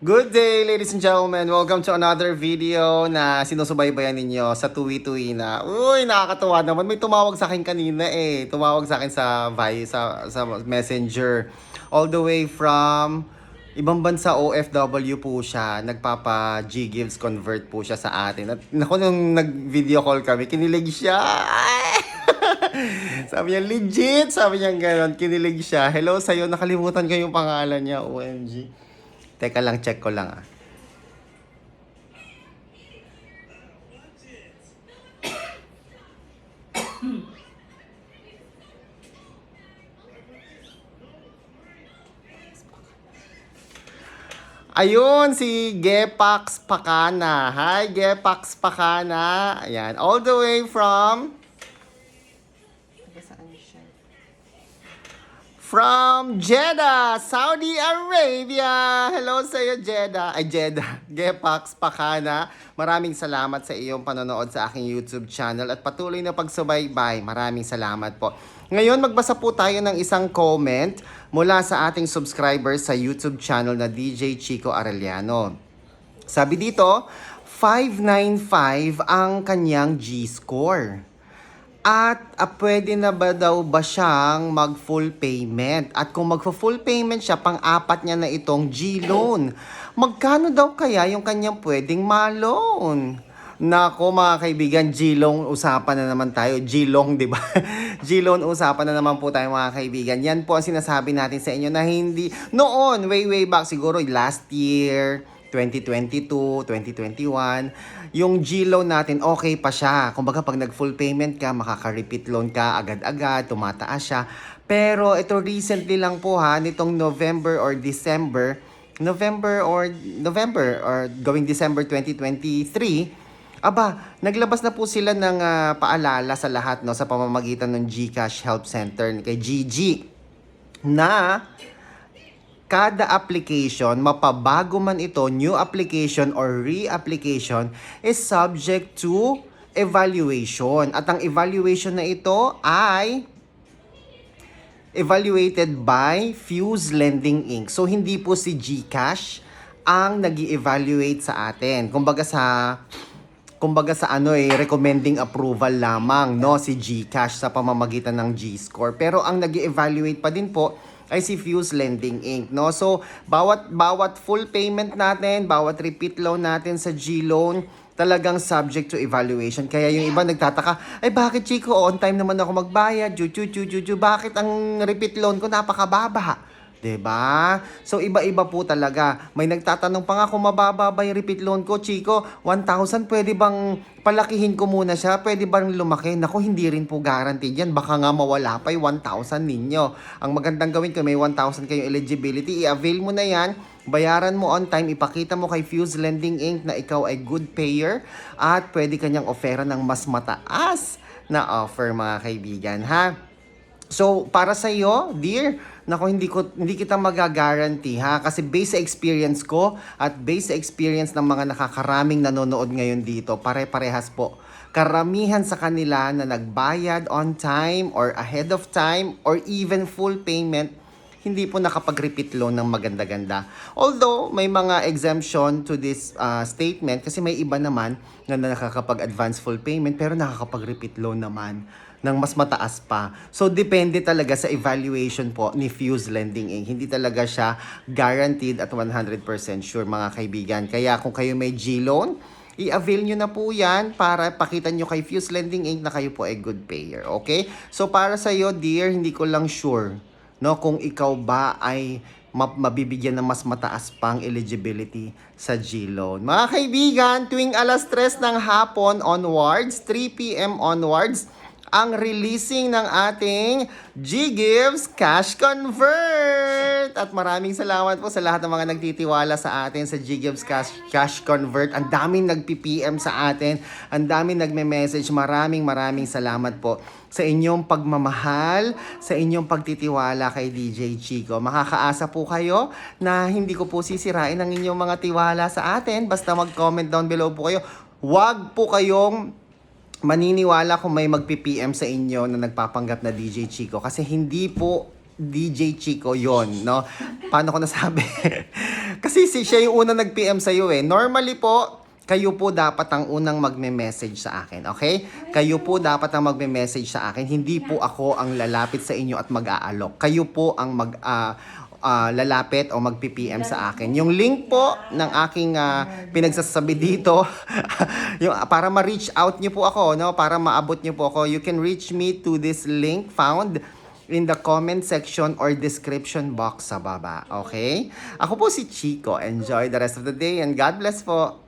Good day, ladies and gentlemen. Welcome to another video na sinusubaybayan ninyo sa Tuwi-Tuwi na. Uy, nakakatuwa naman. May tumawag sa akin kanina eh. Tumawag sa akin sa Messenger. All the way from ibang bansa, OFW po siya. Nagpapa G-Gives convert po siya sa atin. At naku, nung nag-video call kami, kinilig siya. Sabi niya, legit. Sabi niya gano'n, kinilig siya. Hello sa'yo, nakalimutan ko yung pangalan niya. OMG. Teka lang, check ko lang ah. Ayun, si Gepax Pakana. Hi, Gepax Pakana. Ayan, all the way from... From Jeddah, Saudi Arabia. Hello sa iyo, Jeddah. Ay, Jeddah. Gepax Pakana. Maraming salamat sa iyong panonood sa aking YouTube channel at patuloy na pagsubaybay. Maraming salamat po. Ngayon, magbasa po tayo ng isang comment mula sa ating subscribers sa YouTube channel na DJ Chico Arellano. Sabi dito, 595 ang kanyang G-score. At pwede na ba daw ba siyang mag-full payment? At kung mag-full payment siya, pang-apat niya na itong G-loan. Magkano daw kaya yung kanyang pwedeng ma-loan? Nako mga kaibigan, G-loan usapan na naman tayo. G-loan, di ba? G-loan usapan na naman po tayo mga kaibigan. Yan po ang sinasabi natin sa inyo na hindi... Noon, way back siguro last year, 2022, 2021, yung G-loan natin, okay pa siya. Kumbaga, pag nag-full payment ka, makaka-repeat loan ka agad-agad, tumataas siya. Pero ito recently lang po ha, nitong November or going December 2023, naglabas na po sila ng paalala sa lahat no, sa pamamagitan ng GCash Help Center kay GG na kada application, mapabago man ito, new application or re-application, is subject to evaluation. At ang evaluation na ito ay evaluated by Fuse Lending Inc. So, hindi po si GCash ang nag-evaluate sa atin. Kumbaga sa recommending approval lamang no si GCash sa pamamagitan ng G-score. Pero ang nag-evaluate pa din po ay si Fuse Lending Inc. No? So, bawat full payment natin, bawat repeat loan natin sa G-loan, talagang subject to evaluation. Kaya yung iba nagtataka, ay bakit Chico, on time naman ako magbayad, bakit ang repeat loan ko napakababa? 'Di ba? So iba-iba po talaga. May nagtatanong pa nga kung mababa ba yung repeat loan ko, Chico, 1,000, pwede bang palakihin ko muna siya? Pwede bang lumaki? Naku, hindi rin po guaranteed yan. Baka nga mawala pa yung 1,000 ninyo. Ang magandang gawin ko, may 1,000 kayong eligibility, i-avail mo na yan, bayaran mo on time, ipakita mo kay Fuse Lending Inc. na ikaw ay good payer at pwede kanyang offera ng mas mataas na offer mga kaibigan, ha? So, para sa iyo, dear, nako hindi kita magagaranti ha kasi based sa experience ko at based sa experience ng mga nakakaraming nanonood ngayon dito, pare-parehas po. Karamihan sa kanila na nagbayad on time or ahead of time or even full payment, hindi po nakapag-repeat loan ng maganda-ganda. Although, may mga exemption to this statement kasi may iba naman na nakakapag-advance full payment pero nakakapag-repeat loan naman ng mas mataas pa. So, depende talaga sa evaluation po ni Fuse Lending Inc. Hindi talaga siya guaranteed at 100% sure mga kaibigan. Kaya kung kayo may G-loan, i-avail nyo na po yan para pakita nyo kay Fuse Lending Inc. na kayo po ay good payer. Okay? So, para sa iyo, dear, hindi ko lang sure no, kung ikaw ba ay mabibigyan ng mas mataas pang eligibility sa G-loan. Mga kaibigan, tuwing alas 3 ng hapon onwards, 3 p.m. onwards, ang releasing ng ating G-Gives Cash Convert. At maraming salamat po sa lahat ng mga nagtitiwala sa atin sa G-Gives Cash Convert. Ang daming nag-PPM sa atin. Ang daming nagme-message. Maraming salamat po sa inyong pagmamahal, sa inyong pagtitiwala kay DJ Chico. Makakaasa po kayo na hindi ko po sisirain ang inyong mga tiwala sa atin. Basta mag-comment down below po kayo. Huwag po kayong maniniwala kung may mag-PPM sa inyo na nagpapanggap na DJ Chico kasi hindi po DJ Chico yon, no? Paano ko nasabi? Kasi siya yung unang nag-PM sa'yo eh. Normally po, kayo po dapat ang unang magme-message sa akin, okay? Kayo po dapat ang magme-message sa akin. Hindi po ako ang lalapit sa inyo at mag-aalok. Kayo po ang lalapit o mag-PPM sa akin. Yung link po ng aking pinagsasabi dito, yung, para ma-reach out nyo po ako, no? Para maabot nyo po ako, you can reach me to this link found in the comment section or description box sa baba. Okay? Ako po si Chico. Enjoy the rest of the day and God bless po.